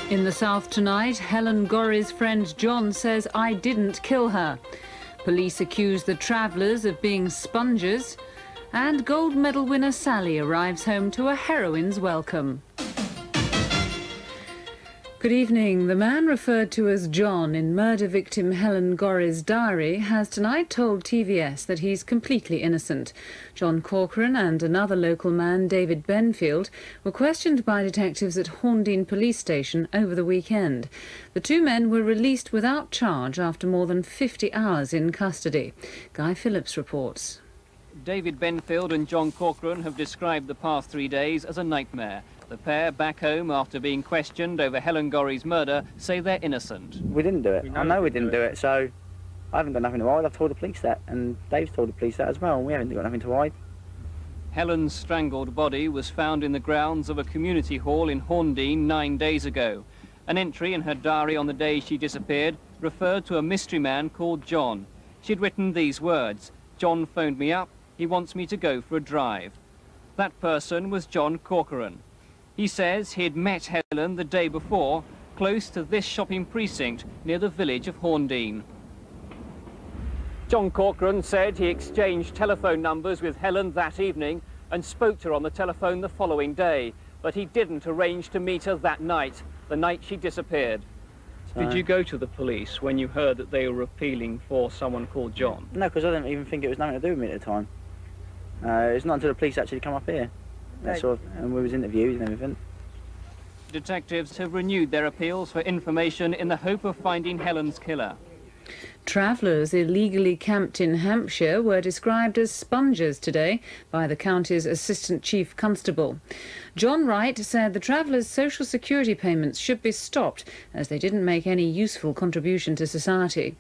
In the south tonight, Helen Gorrie's friend John says, "I didn't kill her." Police accuse the travellers of being sponges. And gold medal winner Sally arrives home to a heroine's welcome. Good evening. The man referred to as John in murder victim Helen Gorrie's diary has tonight told TVS that he's completely innocent. John Corcoran and another local man, David Benfield, were questioned by detectives at Horndean Police Station over the weekend. The two men were released without charge after more than 50 hours in custody. Guy Phillips reports. David Benfield and John Corcoran have described the past 3 days as a nightmare. The pair, back home after being questioned over Helen Gorrie's murder, say they're innocent. We didn't do it. I know we didn't do it, so I haven't got nothing to hide. I've told the police that, and Dave's told the police that as well, and we haven't got nothing to hide. Helen's strangled body was found in the grounds of a community hall in Horndean 9 days ago. An entry in her diary on the day she disappeared referred to a mystery man called John. She'd written these words: "John phoned me up. He wants me to go for a drive." That person was John Corcoran. He says he'd met Helen the day before, close to this shopping precinct near the village of Horndean. John Corcoran said he exchanged telephone numbers with Helen that evening and spoke to her on the telephone the following day, but he didn't arrange to meet her that night, the night she disappeared. Did you go to the police when you heard that they were appealing for someone called John? No, because I didn't even think it was nothing to do with me at the time. It's not until the police actually come up here. And we was interviewed and everything. Detectives have renewed their appeals for information in the hope of finding Helen's killer. Travellers illegally camped in Hampshire were described as sponges today by the county's Assistant Chief Constable. John Wright said the travellers' social security payments should be stopped as they didn't make any useful contribution to society.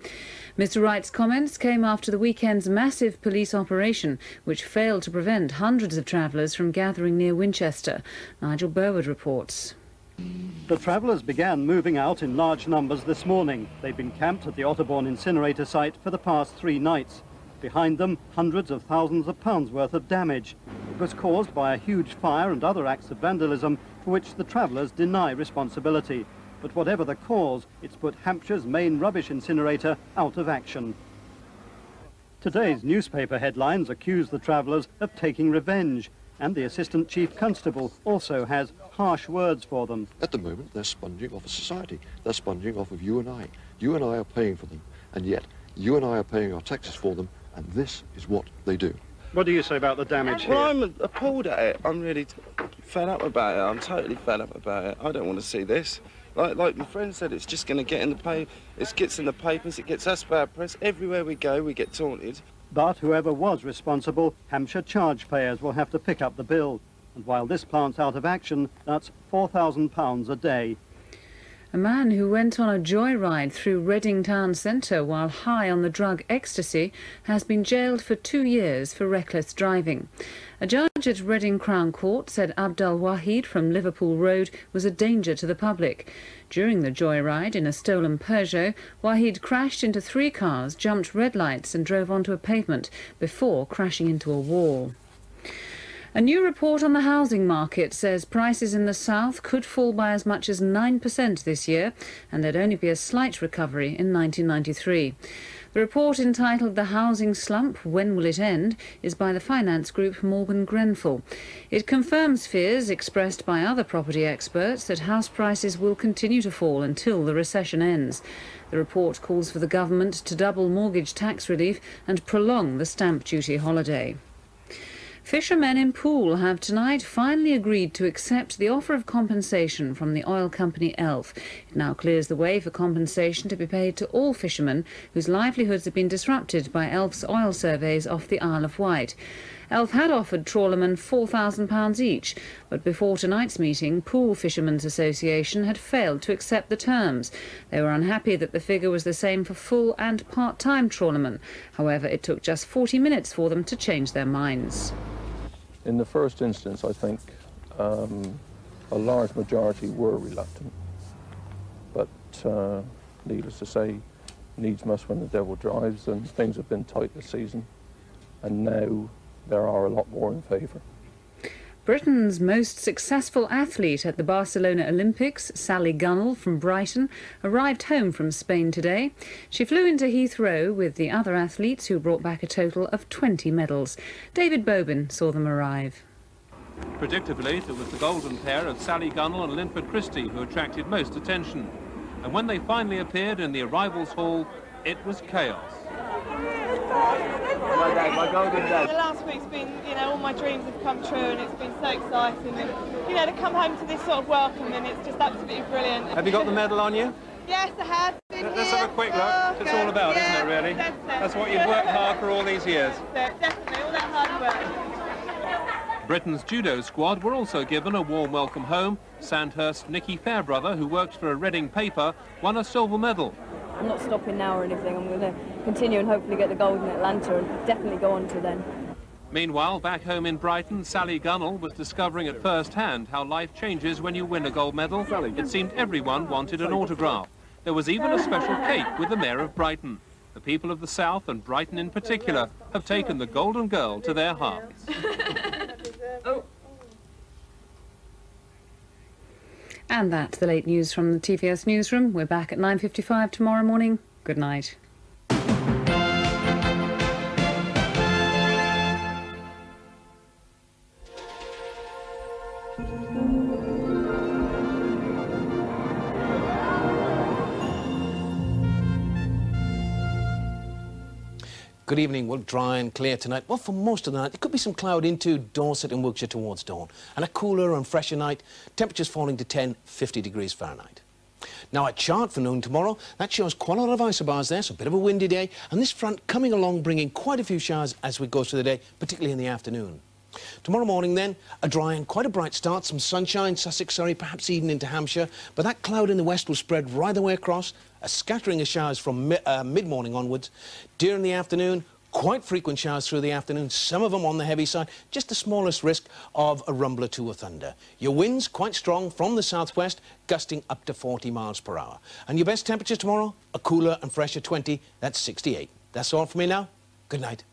Mr Wright's comments came after the weekend's massive police operation, which failed to prevent hundreds of travellers from gathering near Winchester. Nigel Burwood reports. The travellers began moving out in large numbers this morning. They've been camped at the Otterbourne incinerator site for the past 3 nights. Behind them, hundreds of thousands of pounds worth of damage. It was caused by a huge fire and other acts of vandalism for which the travellers deny responsibility. But whatever the cause, it's put Hampshire's main rubbish incinerator out of action. Today's newspaper headlines accuse the travellers of taking revenge, and the Assistant Chief Constable also has harsh words for them. At the moment, they're sponging off of society. They're sponging off of you and I. You and I are paying for them, and yet you and I are paying our taxes for them, and this is what they do. What do you say about the damage here? Well, I'm appalled at it. I'm really fed up about it. I'm totally fed up about it. I don't want to see this. Like my friend said, it's just going to get in the paper. It gets in the papers, it gets us bad press. Everywhere we go, we get taunted. But whoever was responsible, Hampshire charge payers will have to pick up the bill. And while this plant's out of action, that's £4,000 a day. A man who went on a joyride through Reading town centre while high on the drug ecstasy has been jailed for 2 years for reckless driving. A judge at Reading Crown Court said Abdul Wahid from Liverpool Road was a danger to the public. During the joyride in a stolen Peugeot, Wahid crashed into 3 cars, jumped red lights and drove onto a pavement before crashing into a wall. A new report on the housing market says prices in the south could fall by as much as 9% this year, and there'd only be a slight recovery in 1993. The report, entitled "The Housing Slump, When Will It End?" is by the finance group Morgan Grenfell. It confirms fears expressed by other property experts that house prices will continue to fall until the recession ends. The report calls for the government to double mortgage tax relief and prolong the stamp duty holiday. Fishermen in Poole have tonight finally agreed to accept the offer of compensation from the oil company ELF. It now clears the way for compensation to be paid to all fishermen whose livelihoods have been disrupted by ELF's oil surveys off the Isle of Wight. ELF had offered trawlermen £4,000 each, but before tonight's meeting, Poole Fishermen's Association had failed to accept the terms. They were unhappy that the figure was the same for full and part-time trawlermen. However, it took just 40 minutes for them to change their minds. In the first instance, I think a large majority were reluctant, but needless to say, needs must when the devil drives, and things have been tight this season, and now there are a lot more in favour. Britain's most successful athlete at the Barcelona Olympics, Sally Gunnell from Brighton, arrived home from Spain today. She flew into Heathrow with the other athletes who brought back a total of 20 medals. David Bobin saw them arrive. Predictably, it was the golden pair of Sally Gunnell and Linford Christie who attracted most attention. And when they finally appeared in the arrivals hall, it was chaos. My golden day. The last week's been, all my dreams have come true, and it's been so exciting. And, to come home to this sort of welcome, and it's just absolutely brilliant. Have you got the medal on you? Yes, I have. Let's have a quick look. That's what it's all about, isn't it, really? That's what you've worked hard for all these years. Definitely, all that hard work. Britain's judo squad were also given a warm welcome home. Sandhurst's Nikki Fairbrother, who worked for a Reading paper, won a silver medal. I'm not stopping now or anything. I'm going to continue and hopefully get the gold in Atlanta and definitely go on to then. Meanwhile, back home in Brighton, Sally Gunnell was discovering at first hand how life changes when you win a gold medal. It seemed everyone wanted an autograph. There was even a special cake with the Mayor of Brighton. The people of the South, and Brighton in particular, have taken the golden girl to their hearts. And that's the late news from the TVS newsroom. We're back at 9:55 tomorrow morning. Good night. Good evening. Well, dry and clear tonight. Well, for most of the night, there could be some cloud into Dorset and Wiltshire towards dawn. And a cooler and fresher night, temperatures falling to 10-50 degrees Fahrenheit. Now, at chart for noon tomorrow, that shows quite a lot of isobars there, so a bit of a windy day. And this front coming along, bringing quite a few showers as we go through the day, particularly in the afternoon. Tomorrow morning, then, a dry and quite a bright start, some sunshine, Sussex, Surrey, perhaps even into Hampshire. But that cloud in the west will spread right the way across, a scattering of showers from mid-morning onwards. During the afternoon, quite frequent showers through the afternoon, some of them on the heavy side, just the smallest risk of a rumble or two of thunder. Your winds quite strong from the southwest, gusting up to 40 miles per hour. And your best temperatures tomorrow, a cooler and fresher 20, that's 68. That's all from me now. Good night.